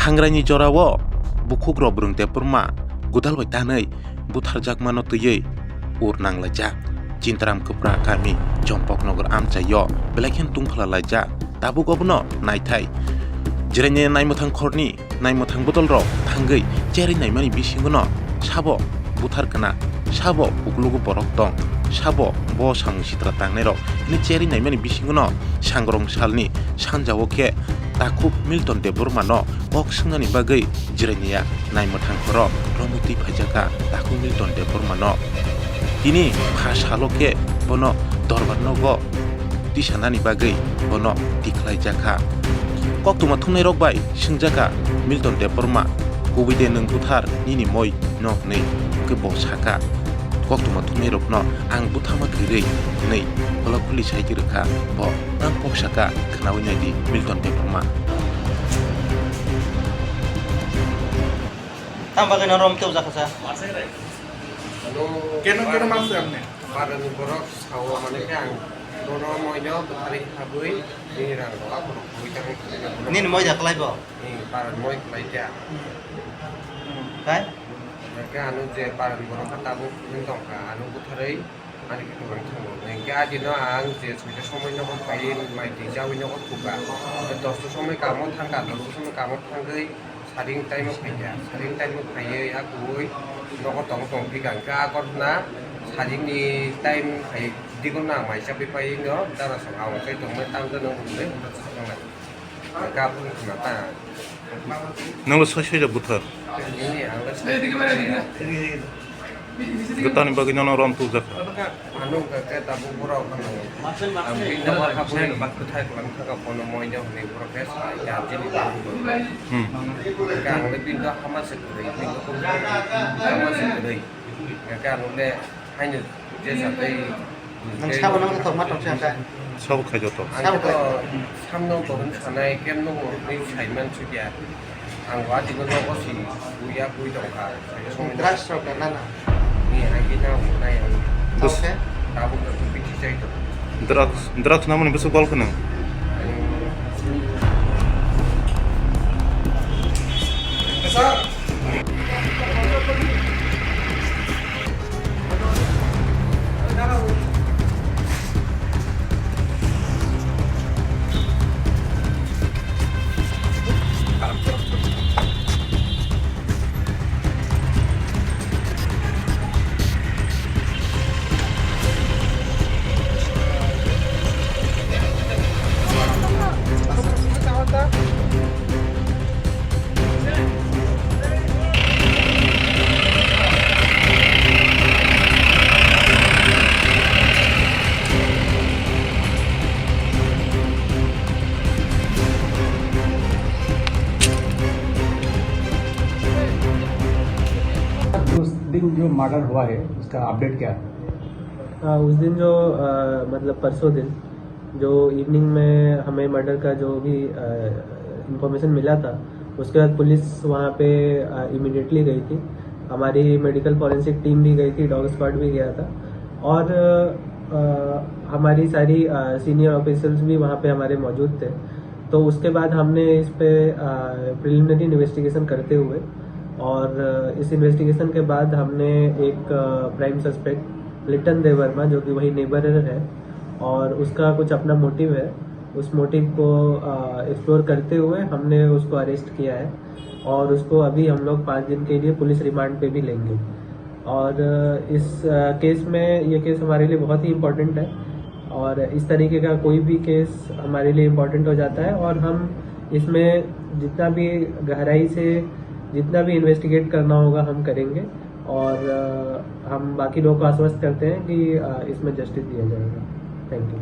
हांग्रानि जरावो बुखुग्र ब्रुंदेपुरमा गुदालबाय तानै बुथारजाकमानो तैयै उर नांलायजाक चिन्ताराम खोप्रा गामि जम्पकनगर आमचायो बेलाखेन तुंफलालायजाक दाबो गबनो नायथाय जिरायनो नायमोथां खरनि नायमोथां बदलर थांगै चेरि नायमानि बिसिंगनो साबो बुथारगोना साबो उगलुगु बरक दं साबो बो सामुसित्रा तांनायरो नि चेरि नायमानि बिसिंगनो सांग्रं सालनि सानजावोखे दाखुब मिल्टन देबुरमानो बक सोंनानि बागै जिरायनाया नायमोथां खर रमुति फायजाका दाखुब मिल्टन देबुरमानो दिनै फासाल'खे बनो दरबारनगो दिसानानि बागै बनो दिख्लायजाखा कक्तुमा थुंनाय रकबाय सोंजाका मिल्टन देबुरमा गुबैदे नों बुथार निनि मै न नै गोबाव साका कक्तुमा थुंनाय रकनो आं बुथामा गैरै नै हलकुलि साइगिरखा ब आं पक्साका खोनावैनायदि Milton देबुरमा Tambah kena rom tuh zakasa. Kena masuk amne. Para ni borok sawo mane kang dono moyo betari habui ni rang doa borok bui kang Ini mau jak lagi bo. ni para moy klai ja Kan? mereka anu je para ni borok kata bu ni tong ka anu betari ani kitu bang thang ni ga di no ang je suja somoi no ko pain mai ti jawi no ko tuga dosto somoi ka mo thang ka dosto somoi ka mo thang gei saring time mo paia saring time mo paia akui no ko tong tong pi kang ka ko na saring ni time pai di ko na mai sabi pai no dara so aw kai tong mai tang no le ka pun na ta नोंल' सयजा बुथार ini ang la गोतानि बागै नों रम तुजाका anu ka tabu pura kan ang pinda ma ka pun bak thai ko ang ka ko no moi no ni pura kes ya jini ka ka ang le pinda hama se kre ni ko hama se kre ka anu le hai ni je sa dei Nang siapa nang ketok mat siapa? सब खायजोतो ang ko samno ko hun sanai kem no ni chai man chu ya ang wa ji ko no ko si buya bui dong ka song Teras sok nana. ni hai ki na na ya Oke. tabu ko pi chi chai to drugs नामनि बेसो गल खोनो उस दिन जो murder हुआ है उसका अपडेट क्या है? उस दिन जो मतलब परसों दिन जो इवनिंग में हमें मर्डर का जो भी इंफॉर्मेशन मिला था उसके बाद पुलिस वहाँ पे इमीडिएटली गई थी। हमारी मेडिकल फॉरेंसिक टीम भी गई थी, डॉग स्क्वाड भी गया था और हमारी सारी सीनियर ऑफिसर्स भी वहाँ पे हमारे मौजूद थे। तो उसके बाद हमने इस पे प्रिलिमिनरी इन्वेस्टिगेशन करते हुए और इस इन्वेस्टिगेशन के बाद हमने एक प्राइम सस्पेक्ट लिटन देवर्मा जो कि वही नेबरर है और उसका कुछ अपना मोटिव है, उस मोटिव को एक्सप्लोर करते हुए हमने उसको अरेस्ट किया है और उसको अभी हम लोग 5 दिन के लिए पुलिस रिमांड पे भी लेंगे। और इस केस में ये केस हमारे लिए बहुत ही इम्पोर्टेंट है और इस तरीके का कोई भी केस हमारे लिए इम्पोर्टेंट हो जाता है और हम इसमें जितना भी गहराई से जितना भी इन्वेस्टिगेट करना होगा हम करेंगे और हम बाकी लोगों को आश्वस्त करते हैं कि इसमें जस्टिस दिया जाएगा। Thank you.